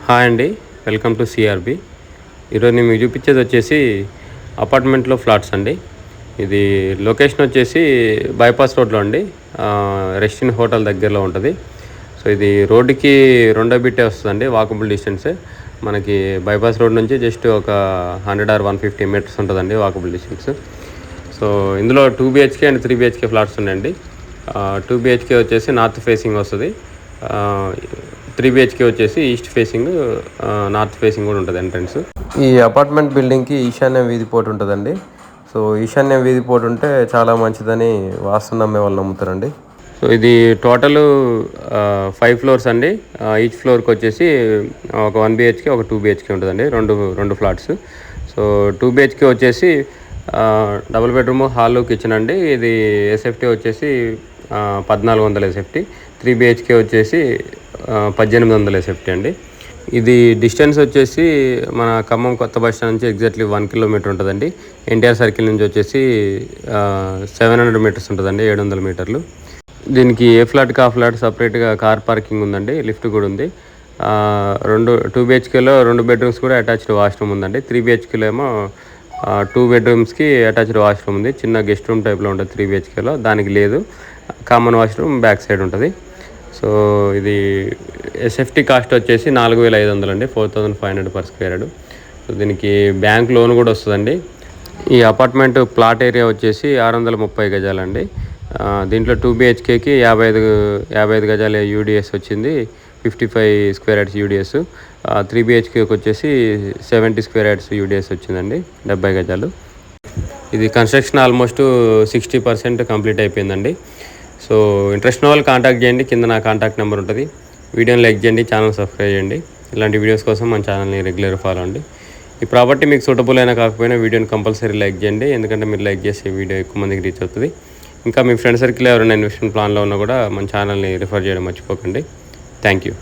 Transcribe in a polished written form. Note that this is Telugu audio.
హాయ్ అండి, వెల్కమ్ టు సిఆర్బి. ఈరోజు నేను మీకు చూపించేది వచ్చేసి అపార్ట్మెంట్లో ఫ్లాట్స్ అండి. ఇది లొకేషన్ వచ్చేసి బైపాస్ రోడ్లో అండి, రెస్టిన్ హోటల్ దగ్గరలో ఉంటుంది. సో ఇది రోడ్డుకి రెండో బిట్టే వస్తుందండి, వాకబుల్ డిస్టెన్సే. మనకి బైపాస్ రోడ్ నుంచి జస్ట్ ఒక 100 or 150 మీటర్స్ ఉంటుందండి వాకబుల్ డిస్టెన్స్. సో ఇందులో 2 BHK అండ్ 3 BHK ఫ్లాట్స్ ఉన్నాయండి. 2 BHK వచ్చేసి నార్త్ ఫేసింగ్ వస్తుంది, 3 BHK వచ్చేసి ఈస్ట్ ఫేసింగ్, నార్త్ ఫేసింగ్ కూడా ఉంటుంది ఎంట్రన్స్. ఈ అపార్ట్మెంట్ బిల్డింగ్కి ఈశాన్యం వీధి పోటు ఉంటుందండి. సో ఈశాన్యం వీధి పోటు ఉంటే చాలా మంచిదని వాస్తు నమ్మే వాళ్ళు నమ్ముతారండి. సో ఇది టోటల్ 5 ఫ్లోర్స్ అండి. ఈచ్ ఫ్లోర్కి వచ్చేసి ఒక 1 BHK, ఒక 2 BHK ఉంటుందండి, రెండు ఫ్లాట్స్. సో 2 BHK వచ్చేసి డబుల్ బెడ్రూమ్, హాల్, కిచెన్ అండి. ఇది ఎస్ఎఫ్టీ వచ్చేసి 1400 ఎస్ఎఫ్టీ. 3 BHK వచ్చేసి 1800 ఎస్ఎఫ్టీ అండి. ఇది డిస్టెన్స్ వచ్చేసి మన ఖమ్మం కొత్త బస్ స్టాండ్ నుంచి ఎగ్జాక్ట్లీ 1 కిలోమీటర్ ఉంటుందండి. ఎన్టీఆర్ సర్కిల్ నుంచి వచ్చేసి 700 మీటర్స్ ఉంటుందండి, 700 మీటర్లు. దీనికి ఏ ఫ్లాట్కి ఆ ఫ్లాట్ సపరేట్గా కార్ పార్కింగ్ ఉందండి, లిఫ్ట్ కూడా ఉంది. 2 BHKలో 2 బెడ్రూమ్స్ కూడా అటాచ్డ్ వాష్రూమ్ ఉందండి. 3 BHKలో ఏమో 2 బెడ్రూమ్స్కి అటాచ్డ్ వాష్రూమ్ ఉంది. చిన్న గెస్ట్ రూమ్ టైప్లో ఉంటుంది 3 BHKలో, దానికి లేదు. కామన్ వాష్రూమ్ బ్యాక్ సైడ్ ఉంటుంది. సో ఇది ఎస్ఎఫ్టీ కాస్ట్ వచ్చేసి 4500 అండి, 4500 per square yard. సో దీనికి బ్యాంక్ లోన్ కూడా వస్తుందండి. ఈ అపార్ట్మెంట్ ప్లాట్ ఏరియా వచ్చేసి 630 గజాలండి. దీంట్లో 2 BHKకి 55 గజాల యూడిఎస్ వచ్చింది, 55 square yards యూడిఎస్. 3 BHKకి వచ్చేసి 70 square yards యూడిఎస్ వచ్చిందండి, 70 గజాలు. ఇది కన్స్ట్రక్షన్ ఆల్మోస్ట్ 60% కంప్లీట్ అయిపోయిందండి. సో ఇంట్రెస్ట్ ఉన్న వాళ్ళు కాంటాక్ట్ చేయండి, కింద నా కాంటాక్ట్ నెంబర్ ఉంటుంది. వీడియోని లైక్ చేయండి, ఛానల్ సబ్స్క్రైబ్ చేయండి. ఇలాంటి వీడియోస్ కోసం మన ఛానల్ని రెగ్యులర్ ఫాలో అండి. ఈ ప్రాపర్టీ మీకు సూటబుల్ అయినా కాకపోయినా వీడియోని కంపల్సరీ లైక్ చేయండి, ఎందుకంటే మీరు లైక్ చేసే వీడియో ఎక్కువ మందికి రీచ్ అవుతుంది. ఇంకా మీ ఫ్రెండ్ సర్కిల్ ఎవరైనా ఇన్వెస్ట్మెంట్ ప్లాన్లో ఉన్నా కూడా మన ఛానల్ని రిఫర్ చేయడం మర్చిపోకండి. Thank you.